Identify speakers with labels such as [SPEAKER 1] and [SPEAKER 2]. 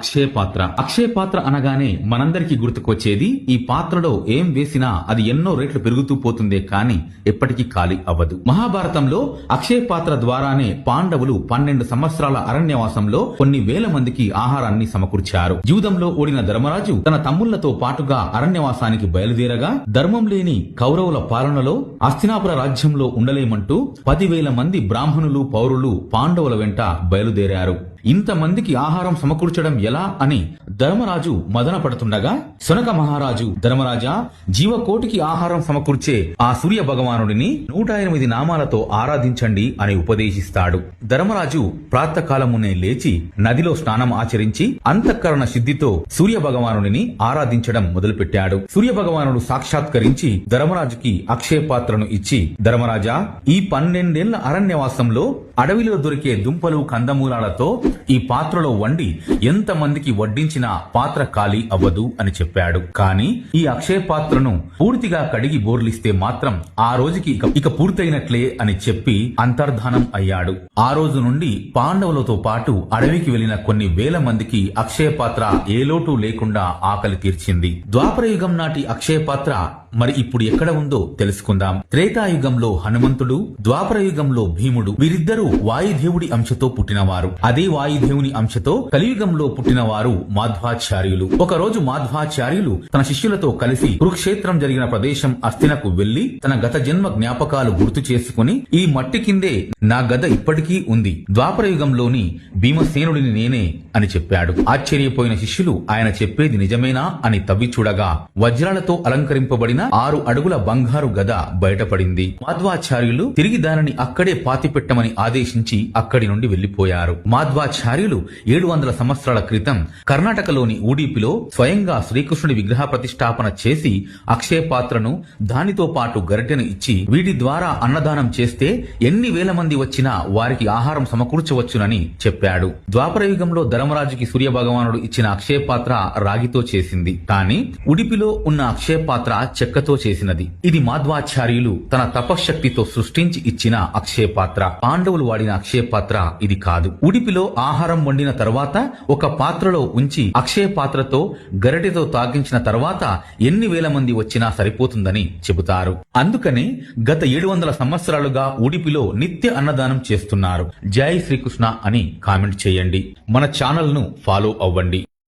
[SPEAKER 1] అక్షయ పాత్ర. అక్షయ పాత్ర అనగానే మనందరికీ గుర్తుకొచ్చేది ఈ పాత్రలో ఏం వేసినా అది ఎన్నో రెట్లు పెరుగుతూ పోతుందే కాని ఎప్పటికీ ఖాళీ అవ్వదు. మహాభారతంలో అక్షయ పాత్ర ద్వారానే పాండవులు 12 సంవత్సరాల అరణ్యవాసంలో కొన్ని వేల మందికి ఆహారాన్ని సమకూర్చారు. జూదంలో ఓడిన ధర్మరాజు తన తమ్ముళ్లతో పాటుగా అరణ్యవాసానికి బయలుదేరగా ధర్మం లేని కౌరవుల పాలనలో హస్తినాపుర రాజ్యంలో ఉండలేమంటూ 10,000 మంది బ్రాహ్మణులు పౌరులు పాండవుల వెంట బయలుదేరారు. ఇంతమందికి ఆహారం సమకూర్చడం ఎలా అని ధర్మరాజు మదన పడుతుండగా శునక మహారాజు, ధర్మరాజా, జీవకోటికి ఆహారం సమకూర్చే ఆ సూర్య భగవానుడిని 108 నామాలతో ఆరాధించండి అని ఉపదేశిస్తాడు. ధర్మరాజు ప్రాతకాలమునే లేచి నదిలో స్నానం ఆచరించి అంతఃకరణ సిద్ధితో సూర్య భగవానుడిని ఆరాధించడం మొదలుపెట్టాడు. సూర్య భగవానుడు సాక్షాత్కరించి ధర్మరాజుకి అక్షయ పాత్రను ఇచ్చి, ధర్మరాజా, ఈ 12 ఏళ్ల అరణ్యవాసంలో అడవిలో దొరికే దుంపలు కందమూలాలతో ఈ పాత్రలో వండి ఎంతమందికి వడ్డించినా పాత్ర ఖాళీ అవ్వదు అని చెప్పాడు. కాని ఈ అక్షయ పాత్రను పూర్తిగా కడిగి బోర్లిస్తే మాత్రం ఆ రోజుకి ఇక పూర్తయినట్లే అని చెప్పి అంతర్ధానం అయ్యాడు. ఆ రోజు నుండి పాండవులతో పాటు అడవికి వెళ్లిన కొన్ని వేల మందికి అక్షయ పాత్ర ఏ లోటు లేకుండా ఆకలి తీర్చింది. ద్వాపరయుగం నాటి అక్షయ పాత్ర మరి ఇప్పుడు ఎక్కడ ఉందో తెలుసుకుందాం. త్రేతాయుగంలో హనుమంతుడు, ద్వాపరయుగంలో భీముడు, వీరిద్దరూ వాయుదేవుడి అంశతో పుట్టినవారు. అదే వాయుదేవుని అంశతో కలియుగంలో పుట్టినవారు మాధ్వాచార్యులు. ఒకరోజు మాధ్వాచార్యులు తన శిష్యులతో కలిసి కురుక్షేత్రం జరిగిన ప్రదేశం అస్థినకు వెళ్లి తన గత జన్మ జ్ఞాపకాలు గుర్తు చేసుకుని, ఈ మట్టి కిందే నా గద ఇప్పటికీ ఉంది, ద్వాపరయుగంలోని భీమసేనుడిని నేనే అని చెప్పాడు. ఆశ్చర్యపోయిన శిష్యులు ఆయన చెప్పేది నిజమేనా అని తవ్వి చూడగా వజ్రాలతో అలంకరింపబడిన 6 అడుగుల బంగారు గద బయటపడింది. మాధ్వాచార్యులు తిరిగి దానిని అక్కడే పాతిపెట్టమని ఆదేశించి అక్కడి నుండి వెళ్లిపోయారు. మాధ్వాచార్యులు 700 సంవత్సరాల క్రితం కర్ణాటకలోని ఊడిపిలో స్వయంగా శ్రీకృష్ణుడి విగ్రహ ప్రతిష్టాపన చేసి అక్షయ పాత్రను దానితో పాటు గరిటెను ఇచ్చి, వీటి ద్వారా అన్నదానం చేస్తే ఎన్ని వేల మంది వచ్చినా వారికి ఆహారం సమకూర్చవచ్చునని చెప్పాడు. ద్వాపరయుగంలో ధర్మరాజుకి సూర్య భగవానుడు ఇచ్చిన అక్షయ పాత్ర రాగితో చేసింది. కానీ ఉడిపిలో ఉన్న అక్షయ పాత్ర చెక్కతో చేసినది. ఇది మాధ్వాచార్యులు తన తపశ్శక్తితో సృష్టించి ఇచ్చిన అక్షయ పాత్ర. పాండవులు వాడిన అక్షయ పాత్ర ఇది కాదు. ఉడిపిలో ఆహారం వండిన తర్వాత ఒక పాత్రలో ఉంచి అక్షయ పాత్రతో గరిటెతో తాగించిన తర్వాత ఎన్ని వేల మంది వచ్చినా సరిపోతుందని చెబుతారు. అందుకనే గత 700 సంవత్సరాలుగా ఉడిపిలో నిత్య అన్నదానం చేస్తున్నారు. జై శ్రీకృష్ణ అని కామెంట్ చేయండి. మన ఛానల్ ను ఫాలో అవ్వండి.